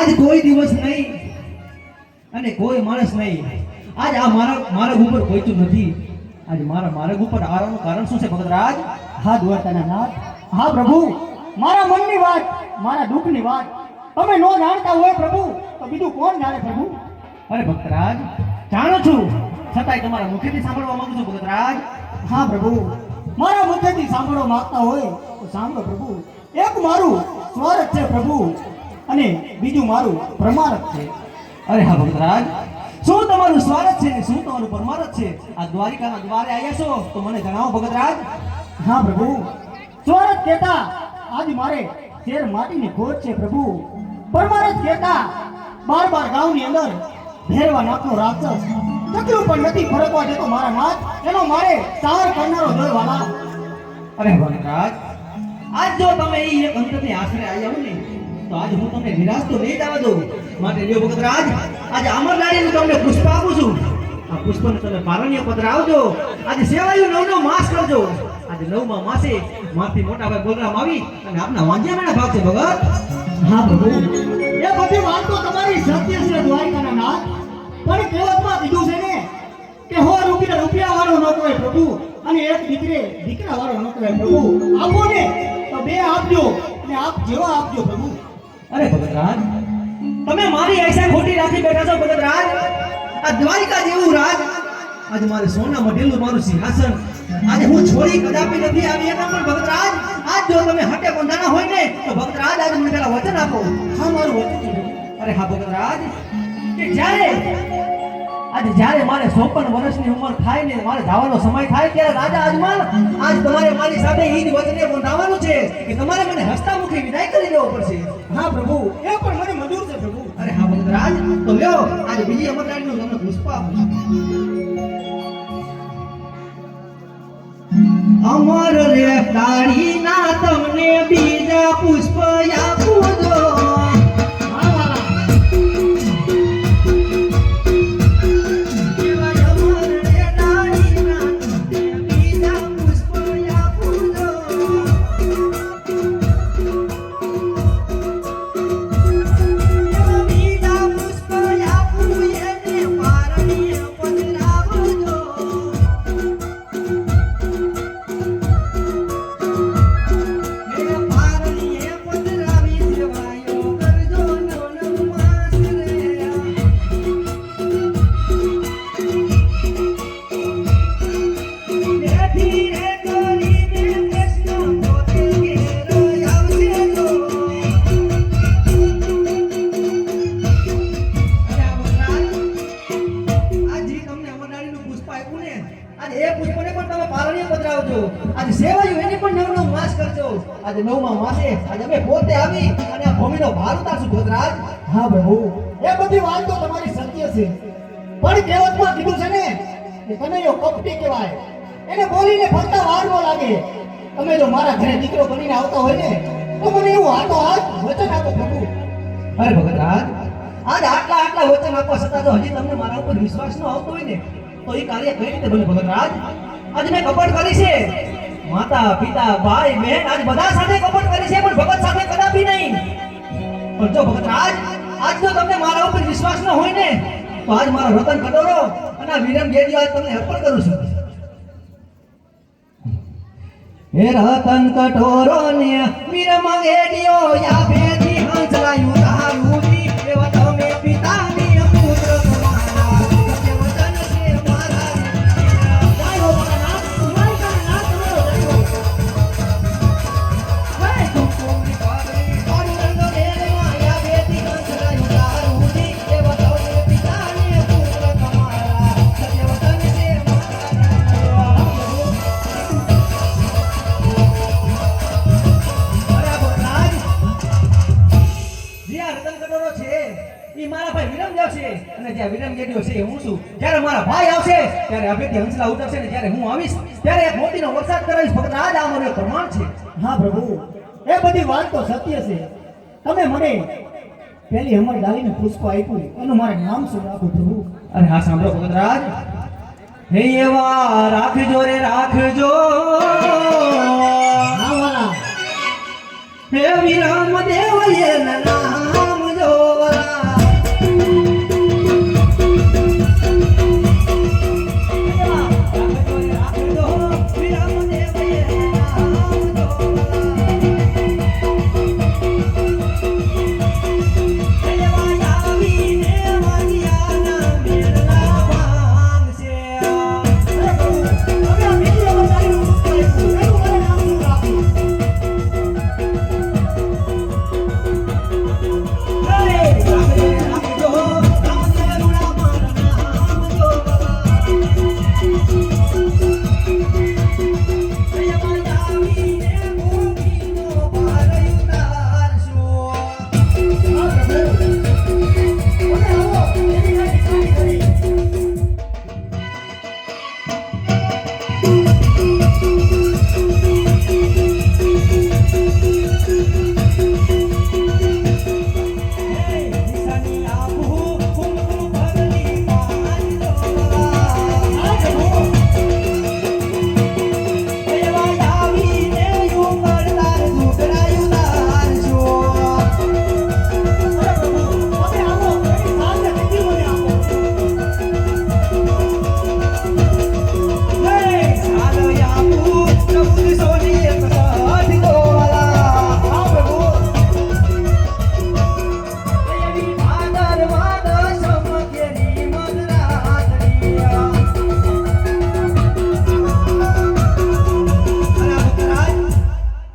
આજ કોઈ દિવસ નહીં અને કોઈ માણસ નહીં આજ આ માર્ગ ઉપર પહોંચ્યું નથી. આજ મારા માર્ગ ઉપર આવવાનું કારણ શું છે ભગતરાજ? હા દ્વારકાના નાથ, હા પ્રભુ, મારા મનની વાત, મારા દુઃખની વાત તમે નો જાણતા હોય પ્રભુ તો બીજું કોણ જાણે પ્રભુ? અરે ભગતરાજ, જાણું છું છતાંય તમારા મુખેથી સાંભળવા માંગુ છું ભગતરાજ. હા પ્રભુ, મારા મુખેથી સાંભળવા માંગતા હોય તો સાંભળો પ્રભુ. એક મારું સ્વરત છે પ્રભુ અને બીજું મારું પરમારથ છે. અરે હા ભગતરાજ, શું તમારું સ્વાર્થ છે ને શું તમારું પરમારથ છે? આ દ્વારિકાના દ્વારે આવ્યા છો તો મને જણાવો ભગતરાજ. હા પ્રભુ, સ્વરત કહેતા આજ મારે શેર માટીની ખોટ છે પ્રભુ. પરમારથ કહેતા 12 ગામની અંદર ભેરવા નાખનો રાક્ષસ ચકલું પણ નથી ફરકવા દેતો મારા નાથ, એનો મારે સાર કરનારો દરવાલા. અરે ભગતરાજ, આજ જો તમે એ એક અંતરની આશરે આવ્યા હો ને તો આજ હું તમને નિરાશ તો નહીં થવા દઉં. માટે લ્યો ભગતરાજ, આજે અમરનારીનું તમને પુષ્પ આપું છું. આ પુષ્પને તમે પારણ્ય પધરાવજો. આજે સેવાયું 9નો માસ કરજો. આજે 9મા માસે માથી મોટા ભાઈ બોલરામ આવી અને આપના વાંજિયાના ભાગ છે ભગત. હા પ્રભુ, એ બધી વાત તો તમારી સત્ય છે દ્વારિકાના નાથ, પણ કહેવતમાં કીધું છે ને કે 100 રૂપિયા વાળો ન કહેવાય પ્રભુ અને એક દીકરા વાળો ન કહેવાય પ્રભુ. આપો ને તો 2 આપજો અને આપ જેવા આપજો પ્રભુ. અરે ભગતરાજ, તમે મારી ऐसा ખોટી રાખી બેઠા છો ભગતરાજ. આ દ્વારિકા જેવું રાજ, આજ મારે સોના મઢેલું મારું સિંહાસન આજે હું છોડી કદાપી નથી આવી એના પણ ભગતરાજ. આજ જો તમે હટે બંધાના હોય ને તો ભગતરાજ આજે મને પેલા વચન આપો. હા મારું વચન. અરે હા ભગતરાજ, કે જ્યારે મારે 54 વર્ષની ઉંમર થાય ને મારે જવાનો સમય થાય ત્યારે રાજા અજમલ આજ તમારે મારી સાથે ઈ જ વચને બંધાવવાનું છે કે તમારે મને હસતા મુખે વિદાય કરી દેવો પડશે. હા પ્રભુ, એ પણ મને મંજૂર છે પ્રભુ. અરે હા ભગતરાજ, તો લ્યો આજે બીજી અમરનારીનું તમને પુષ્પ આપું છું. અમર રે તાળીના તમને બીજા પુષ્પ આપું જો. આજે સેવાયું એની પણ 9નો માસ કરજો. આજે 9મા માસે આજે અમે પોતે આવી અને આ ભૂમિનો ભાર ઉતારશું ભગતરાજ. હા પ્રભુ, એ બધી વાત તો તમારી સત્ય છે, પણ કહેવતમાં કીધું છે ને કે કનૈયો કપટી કહેવાય, એને બોલીને ફક્ત વાર ન લાગે. તમે જો મારા ઘરે દીકરો બનીને આવતા હોય ને તો મને એવું હાથો હાથ વચન આપો પ્રભુ. અરે ભગતરાજ, આજ આટલા વચન આપવા છતાં જો હજી તમને મારા ઉપર વિશ્વાસ ન આવતો હોય ને તો એ કાર્ય કઈ રીતે બને ભગતરાજ? આજે મેં કપટ કરી છે, માતા પિતા ભાઈ બહેન આજ બધા સાથે કપટ કરી છે પણ ભગત સાથે કદાપી નહીં. પણ જો ભગતરાજ, આજ જો તમને મારા ઉપર વિશ્વાસ ન હોય ને તો આજ મારા રતન કટોરો અને આ વિરમ ગેડીઓ આજ તમને અર્પણ કરું છું. હે રતન કઠોરો ને વીર મંગેડિયો યા ભેજી હંસલાયું તારું જી એવા તમે પિતાની પુત્ર તમારા સત્ય વચન છે મારા જય હો મારા નાથ, દ્વારકાના નાથ તમારો જય હો. હે કુમકુમની પાઘડી પાડુરંગ રેલમાં યા ભેજી હંસલાયું તારું જી એવા તમે પિતાની પુત્ર તમારા સત્ય વચન છે મારા બરાબર રાજ જ્યાં રતન કટોરો છે ઈ મારા ભાઈ વિરમ છે અને જ્યાં વિરમ ગેડિયો છે એ હું છું. જ્યારે મારા ભાઈ આવશે ત્યારે અભેથી હંસલા ઉતરશે ને જ્યારે હું આવીશ ત્યારે એક મોતીનો વરસાદ કરાવીશ. ભગત રાજ આ મારું એક પ્રમાણ છે. હા પ્રભુ, એ બધી વાત તો સત્ય છે. તમે મને પેલી અમર ડાલીને પુષ્પ આપ્યું એનું મારે નામ શું રાખું પ્રભુ? અરે હા સાંભળો ભગત રાજ, હે એવા રાખજો રે રાખજો હા વાલા, હે વિરમ દેવ એના નામ જોવરા અરે પ્રભુ, હવે આ બીજી અમર ડાલીનું પુષ્પ આપ્યું એનું મારે નામ શું રાખું? હા પ્રભુ, તમે આવો એની કાંઈ નિશાની કરી. હા પ્રભુ, અરે પ્રભુ, તમે આવો એની સાંજે વિધિ મને આપો. હા પ્રભુ,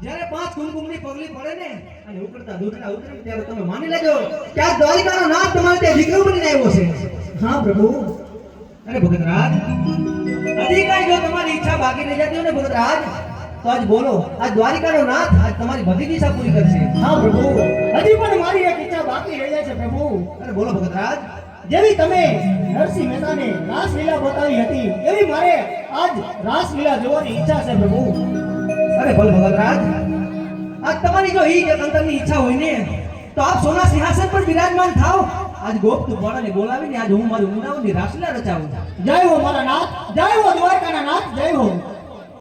જ્યારે પાંચ કુમકુમની પગલી પડે ને અને ઉકળતા દૂધના ઉતરે ને ત્યારે તમે માની લેજો કે આ દ્વારિકાનો નાથ તમારે ત્યાં દીકરો બનીને આવ્યો છે. હા પ્રભુ, અરે ભગત રાજ, હજી કઈ જો તમારી ઈચ્છા બાકી રહી જતી હોય ને ભગત રાજ, તો આજ બોલો, આ દ્વારિકાનો નાથ આજ તમારી બધી જ ઈચ્છા પૂરી કરશે. હા પ્રભુ, હજી પણ મારી એક ઈચ્છા બાકી રહી જાય છે પ્રભુ. અરે બોલો ભગત રાજ. જેવી તમે નરસિંહ મહેતાને રાસલીલા બતાવી હતી એવી મારે આજ રાસલીલા જોવાની ઈચ્છા છે પ્રભુ. અરે બોલ ભગત રાજ, આજ તમારી જો ઈ એક અંતરની ઈચ્છા હોય ને તો આપ સોના સિંહાસન પર બિરાજમાન થાઓ. આજ ગોપ તુંબાડાને બોલાવીને આજ હું મારી ઉમરાવની રાસલીલા રચાવું. જય હો મારા નાથ, જય હો દ્વારકાના નાથ, જય હો.